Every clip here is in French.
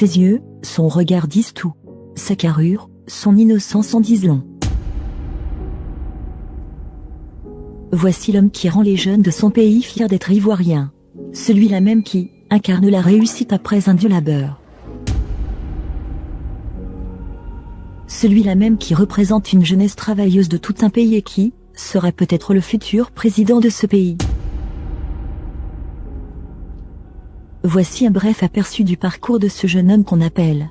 Ses yeux, son regard disent tout. Sa carrure, son innocence en disent long. Voici l'homme qui rend les jeunes de son pays fiers d'être ivoiriens. Celui-là même qui incarne la réussite après un dur labeur. Celui-là même qui représente une jeunesse travailleuse de tout un pays et qui serait peut-être le futur président de ce pays. Voici un bref aperçu du parcours de ce jeune homme qu'on appelle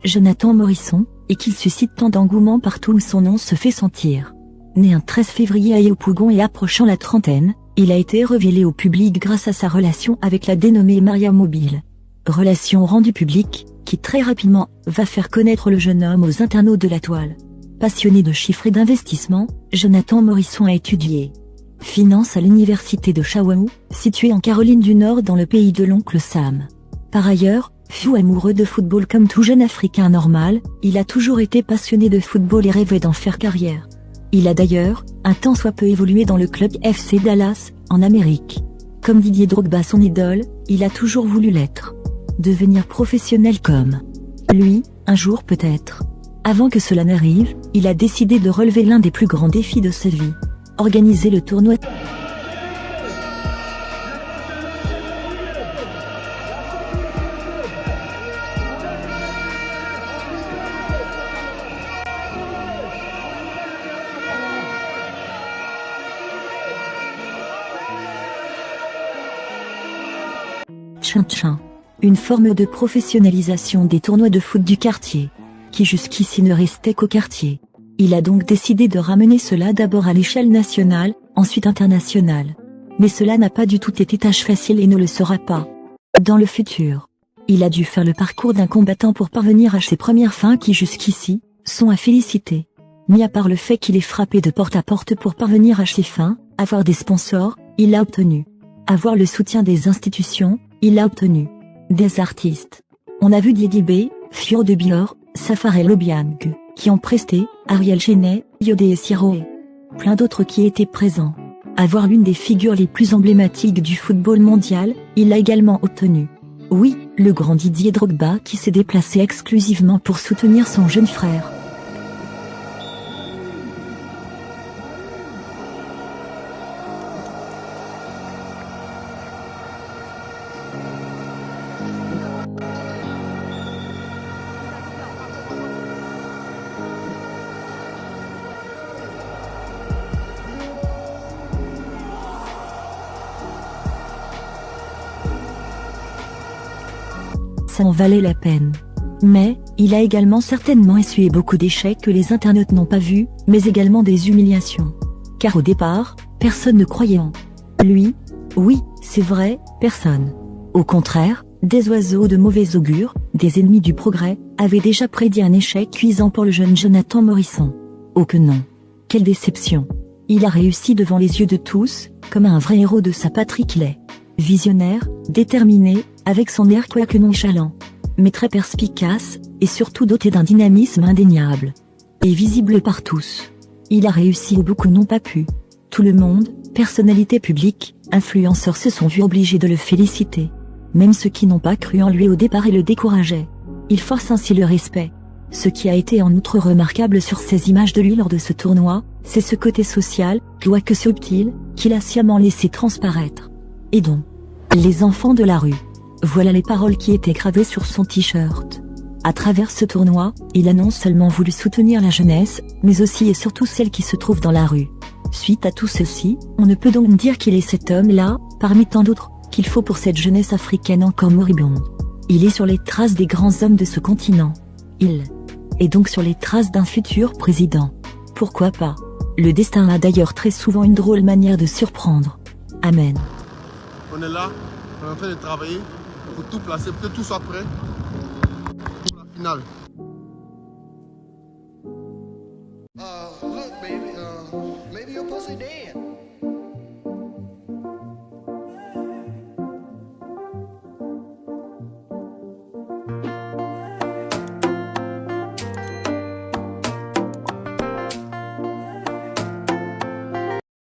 Jonathan Morisson, et qui suscite tant d'engouement partout où son nom se fait sentir. Né un 13 février à Yopougon et approchant la trentaine, il a été révélé au public grâce à sa relation avec la dénommée Maria Mobile. Relation rendue publique, qui très rapidement va faire connaître le jeune homme aux internautes de la toile. Passionné de chiffres et d'investissement, Jonathan Morisson a étudié finance à l'université de Chaouaou, située en Caroline du Nord dans le pays de l'oncle Sam. Par ailleurs, fou amoureux de football comme tout jeune Africain normal, il a toujours été passionné de football et rêvait d'en faire carrière. Il a d'ailleurs, un tant soit peu évolué dans le club FC Dallas, en Amérique. Comme Didier Drogba son idole, il a toujours voulu l'être. Devenir professionnel comme lui, un jour peut-être. Avant que cela n'arrive, il a décidé de relever l'un des plus grands défis de sa vie. Organiser le tournoi. Tchin-tchin. Une forme de professionnalisation des tournois de foot du quartier, qui jusqu'ici ne restait qu'au quartier. Il a donc décidé de ramener cela d'abord à l'échelle nationale, ensuite internationale. Mais cela n'a pas du tout été tâche facile et ne le sera pas dans le futur. Il a dû faire le parcours d'un combattant pour parvenir à ses premières fins qui jusqu'ici sont à féliciter. Mis à part le fait qu'il ait frappé de porte à porte pour parvenir à ses fins, avoir des sponsors, il l'a obtenu. Avoir le soutien des institutions, il l'a obtenu. Des artistes. On a vu Diedibé, Fio de Bior, Safarel Obiang, qui ont presté, Ariel Chenet, Yodé et Siroé. Plein d'autres qui étaient présents. Avoir l'une des figures les plus emblématiques du football mondial, il l'a également obtenu. Oui, le grand Didier Drogba qui s'est déplacé exclusivement pour soutenir son jeune frère. Ça en valait la peine. Mais, il a également certainement essuyé beaucoup d'échecs que les internautes n'ont pas vus, mais également des humiliations. Car au départ, personne ne croyait en lui. Oui, c'est vrai, personne. Au contraire, des oiseaux de mauvais augure, des ennemis du progrès, avaient déjà prédit un échec cuisant pour le jeune Jonathan Morisson. Oh que non. Quelle déception. Il a réussi devant les yeux de tous, comme un vrai héros de sa patrie qu'il est. Visionnaire, déterminé, avec son air quoique nonchalant, mais très perspicace, et surtout doté d'un dynamisme indéniable. Et visible par tous. Il a réussi où beaucoup n'ont pas pu. Tout le monde, personnalités publiques, influenceurs se sont vus obligés de le féliciter. Même ceux qui n'ont pas cru en lui au départ et le décourageaient. Il force ainsi le respect. Ce qui a été en outre remarquable sur ces images de lui lors de ce tournoi, c'est ce côté social, quoique subtil, qu'il a sciemment laissé transparaître. Et donc, les enfants de la rue. Voilà les paroles qui étaient gravées sur son t-shirt. À travers ce tournoi, il a non seulement voulu soutenir la jeunesse, mais aussi et surtout celle qui se trouve dans la rue. Suite à tout ceci, on ne peut donc dire qu'il est cet homme-là, parmi tant d'autres, qu'il faut pour cette jeunesse africaine encore moribonde. Il est sur les traces des grands hommes de ce continent. Il est donc sur les traces d'un futur président. Pourquoi pas? Le destin a d'ailleurs très souvent une drôle manière de surprendre. Amen. On est là, on est en train de travailler pour tout placer, pour que tout soit prêt pour la finale.